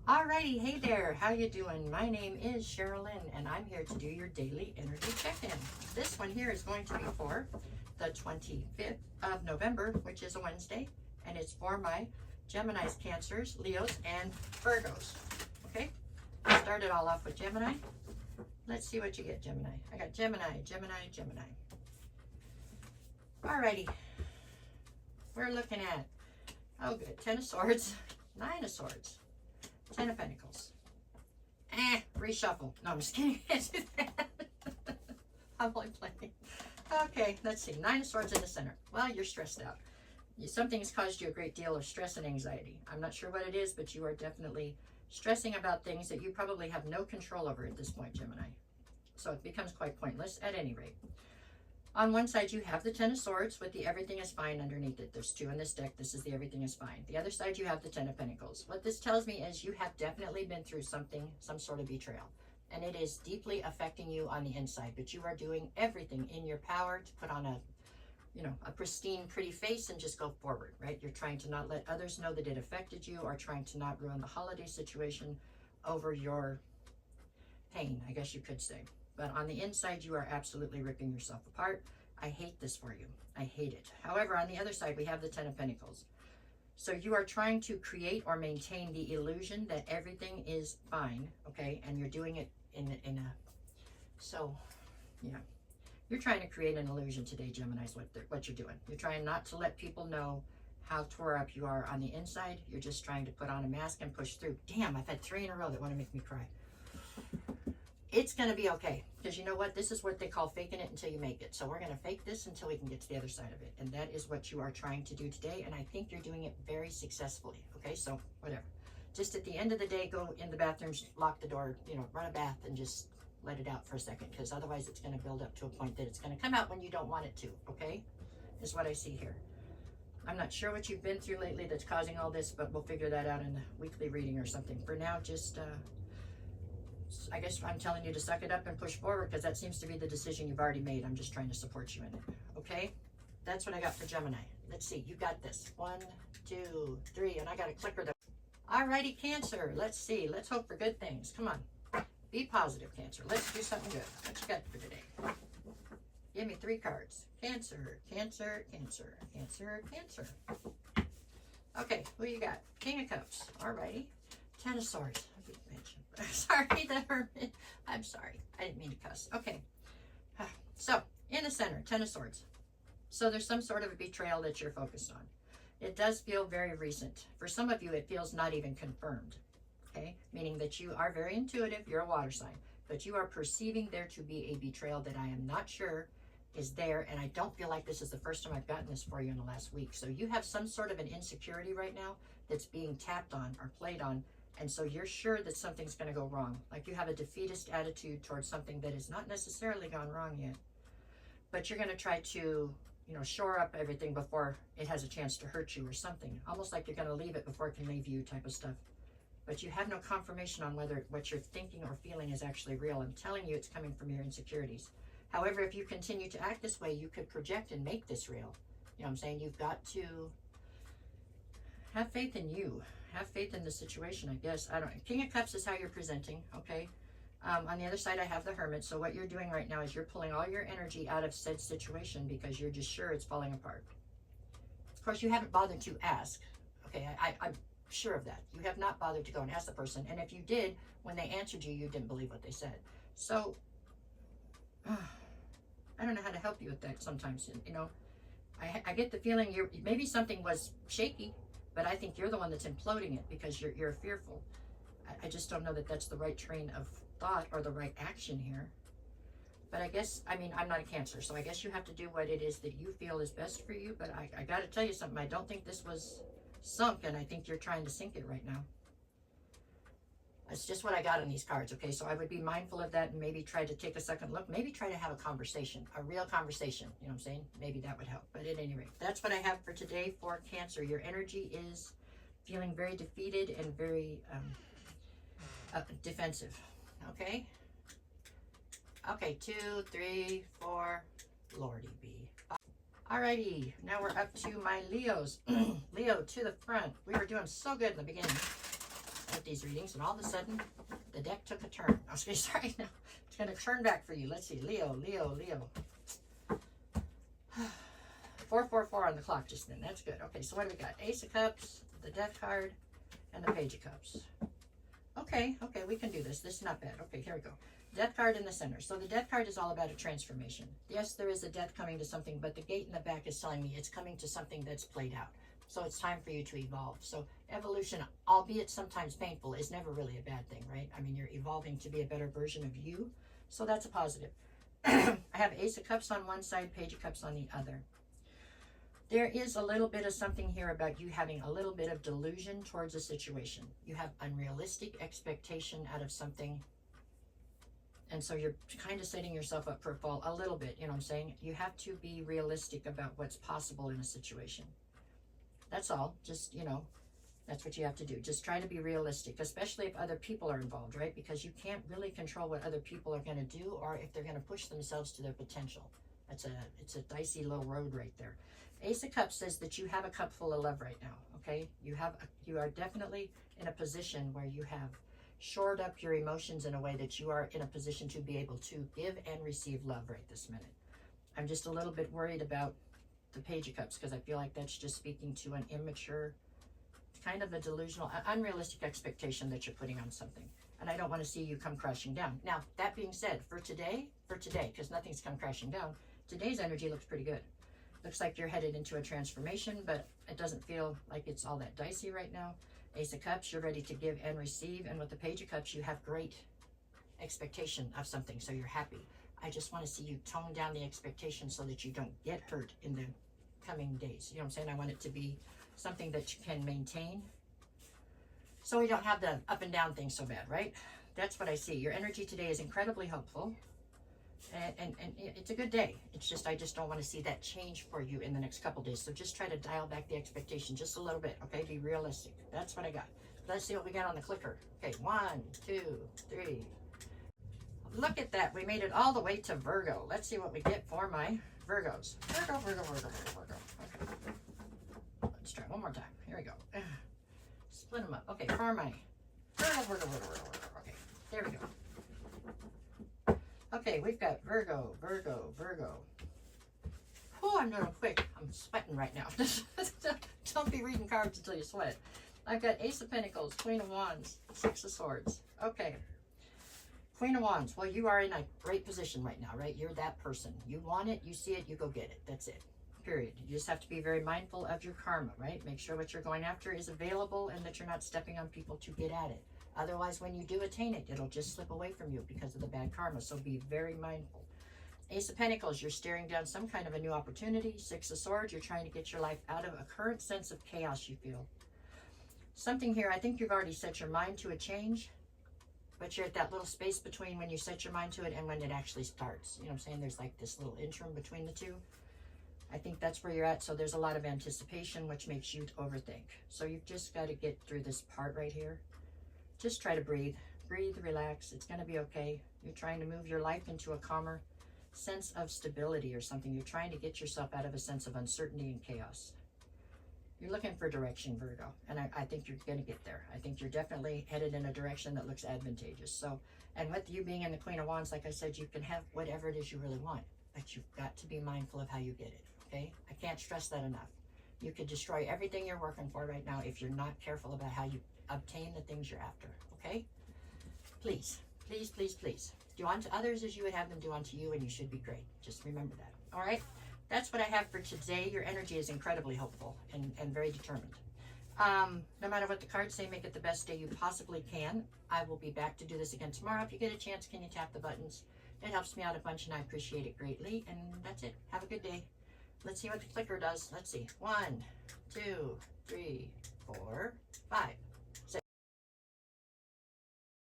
Alrighty, hey there, how you doing? My name is Sherilyn, and I'm here to do your daily energy check-in. This one here is going to be for the 25th of November, which is a Wednesday, and it's for my Geminis, Cancers, Leos, and Virgos. Okay, start it all off with Gemini. Let's see what you get, Gemini. I got Gemini, Gemini, Gemini. Alrighty, we're looking at, oh good, 10 of Swords, 9 of Swords, 10 of Pentacles. Reshuffle. No, I'm just kidding. I'm only playing. Okay, let's see. 9 of Swords in the center. Well, you're stressed out. Something has caused you a great deal of stress and anxiety. I'm not sure what it is, but you are definitely stressing about things that you probably have no control over at this point, Gemini. So it becomes quite pointless at any rate. On one side, you have the 10 of Swords with the everything is fine underneath it. There's 2 in this deck. This is the everything is fine. The other side, you have the 10 of Pentacles. What this tells me is you have definitely been through something, some sort of betrayal. And it is deeply affecting you on the inside. But you are doing everything in your power to put on a pristine, pretty face and just go forward, right? You're trying to not let others know that it affected you, or trying to not ruin the holiday situation over your pain, I guess you could say. But on the inside, you are absolutely ripping yourself apart. I hate this for you. I hate it. However, on the other side, we have the 10 of Pentacles. So you are trying to create or maintain the illusion that everything is fine, okay? And you're doing it you're trying to create an illusion today, Gemini, is what you're doing. You're trying not to let people know how tore up you are on the inside. You're just trying to put on a mask and push through. Damn, I've had 3 in a row that want to make me cry. It's going to be okay, because you know what? This is what they call faking it until you make it. So we're going to fake this until we can get to the other side of it. And that is what you are trying to do today. And I think you're doing it very successfully. Okay, so whatever. Just at the end of the day, go in the bathrooms, lock the door, run a bath and just let it out for a second. Because otherwise it's going to build up to a point that it's going to come out when you don't want it to. Okay, is what I see here. I'm not sure what you've been through lately that's causing all this, but we'll figure that out in the weekly reading or something. For now, just... I guess I'm telling you to suck it up and push forward, because that seems to be the decision you've already made. I'm just trying to support you in it. Okay? That's what I got for Gemini. Let's see. You got this. 1, 2, 3. And I got a clicker. Alrighty, Cancer. Let's see. Let's hope for good things. Come on. Be positive, Cancer. Let's do something good. What you got for today? Give me 3 cards. Cancer, Cancer, Cancer, Cancer, Cancer. Okay. Who you got? King of Cups. Alrighty. 10 of Swords. Sorry, the Hermit. I'm sorry. I didn't mean to cuss. Okay. So, in the center, 10 of Swords. So there's some sort of a betrayal that you're focused on. It does feel very recent. For some of you, it feels not even confirmed. Okay? Meaning that you are very intuitive. You're a water sign. But you are perceiving there to be a betrayal that I am not sure is there. And I don't feel like this is the first time I've gotten this for you in the last week. So you have some sort of an insecurity right now that's being tapped on or played on. And so you're sure that something's going to go wrong. Like you have a defeatist attitude towards something that has not necessarily gone wrong yet. But you're going to try to, shore up everything before it has a chance to hurt you or something. Almost like you're going to leave it before it can leave you type of stuff. But you have no confirmation on whether what you're thinking or feeling is actually real. I'm telling you it's coming from your insecurities. However, if you continue to act this way, you could project and make this real. You know what I'm saying? You've got to have faith in you. Have faith in the situation, I guess. I don't know. King of Cups is how you're presenting, okay? On the other side, I have the Hermit. So what you're doing right now is you're pulling all your energy out of said situation because you're just sure it's falling apart. Of course, you haven't bothered to ask. Okay, I'm sure of that. You have not bothered to go and ask the person. And if you did, when they answered you, you didn't believe what they said. So, I don't know how to help you with that sometimes. I get the feeling maybe something was shaky. But I think you're the one that's imploding it because you're fearful. I just don't know that that's the right train of thought or the right action here. But I guess, I'm not a Cancer, so I guess you have to do what it is that you feel is best for you. But I got to tell you something. I don't think this was sunk, and I think you're trying to sink it right now. That's just what I got on these cards, okay? So I would be mindful of that and maybe try to take a second look. Maybe try to have a conversation, a real conversation. You know what I'm saying? Maybe that would help. But at any rate, that's what I have for today for Cancer. Your energy is feeling very defeated and very defensive, okay? Okay, 2, 3, 4, Lordy be. Alrighty, now we're up to my Leos. Leo to the front. We were doing so good in the beginning. with these readings, and all of a sudden, the deck took a turn. I was going to sorry now. It's going to turn back for you. Let's see. Leo. 444 on the clock just then. That's good. Okay, so what do we got? Ace of Cups, the Death card, and the Page of Cups. Okay, we can do this. This is not bad. Okay, here we go. Death card in the center. So the Death card is all about a transformation. Yes, there is a death coming to something, but the gate in the back is telling me it's coming to something that's played out. So it's time for you to evolve. So evolution, albeit sometimes painful, is never really a bad thing, right? I mean, you're evolving to be a better version of you. So that's a positive. I have Ace of Cups on one side, Page of Cups on the other. There is a little bit of something here about you having a little bit of delusion towards a situation. You have unrealistic expectation out of something. And so you're kind of setting yourself up for a fall a little bit, you know what I'm saying? You have to be realistic about what's possible in a situation. That's all. Just, you know, that's what you have to do. Just try to be realistic, especially if other people are involved, right? Because you can't really control what other people are going to do or if they're going to push themselves to their potential. It's a dicey little road right there. Ace of Cups says that you have a cup full of love right now, okay? You are definitely in a position where you have shored up your emotions in a way that you are in a position to be able to give and receive love right this minute. I'm just a little bit worried about the Page of Cups because I feel like that's just speaking to an immature, kind of a delusional, unrealistic expectation that you're putting on something. And I don't want to see you come crashing down. Now, that being said, for today, because nothing's come crashing down, today's energy looks pretty good. Looks like you're headed into a transformation, but it doesn't feel like it's all that dicey right now. Ace of Cups, you're ready to give and receive. And with the Page of Cups, you have great expectation of something, so you're happy. I just want to see you tone down the expectation so that you don't get hurt in the coming days. You know what I'm saying? I want it to be something that you can maintain so we don't have the up and down thing so bad, right? That's what I see. Your energy today is incredibly helpful. And it's a good day. It's just, I just don't want to see that change for you in the next couple days. So just try to dial back the expectation just a little bit, okay? Be realistic. That's what I got. Let's see what we got on the clicker. Okay, 1, 2, 3. Look at that. We made it all the way to Virgo. Let's see what we get for my Virgos. Virgo. Okay. Let's try one more time. Here we go. Split them up. Okay, for my Virgo. Okay, there we go. Okay, we've got Virgo. Oh, I'm doing quick. I'm sweating right now. Don't be reading cards until you sweat. I've got Ace of Pentacles, Queen of Wands, Six of Swords. Okay. Queen of Wands. Well, you are in a great position right now, right? You're that person. You want it, you see it, you go get it. That's it. Period. You just have to be very mindful of your karma, right? Make sure what you're going after is available and that you're not stepping on people to get at it. Otherwise, when you do attain it, it'll just slip away from you because of the bad karma. So be very mindful. Ace of Pentacles, you're staring down some kind of a new opportunity. Six of Swords, you're trying to get your life out of a current sense of chaos you feel. Something here, I think you've already set your mind to a change, but you're at that little space between when you set your mind to it and when it actually starts. You know what I'm saying? There's like this little interim between the two. I think that's where you're at. So there's a lot of anticipation, which makes you overthink. So you've just got to get through this part right here. Just try to breathe, relax. It's going to be okay. You're trying to move your life into a calmer sense of stability or something. You're trying to get yourself out of a sense of uncertainty and chaos. You're looking for direction, Virgo, and I think you're going to get there. I think you're definitely headed in a direction that looks advantageous. So, and with you being in the Queen of Wands, like I said, you can have whatever it is you really want, but you've got to be mindful of how you get it, okay? I can't stress that enough. You could destroy everything you're working for right now if you're not careful about how you obtain the things you're after, okay? Please. Do unto others as you would have them do unto you, and you should be great. Just remember that, all right? That's what I have for today. Your energy is incredibly hopeful and very determined. No matter what the cards say, make it the best day you possibly can. I will be back to do this again tomorrow. If you get a chance, can you tap the buttons? It helps me out a bunch, and I appreciate it greatly. And that's it. Have a good day. Let's see what the clicker does. Let's see. 1, 2, 3, 4, 5.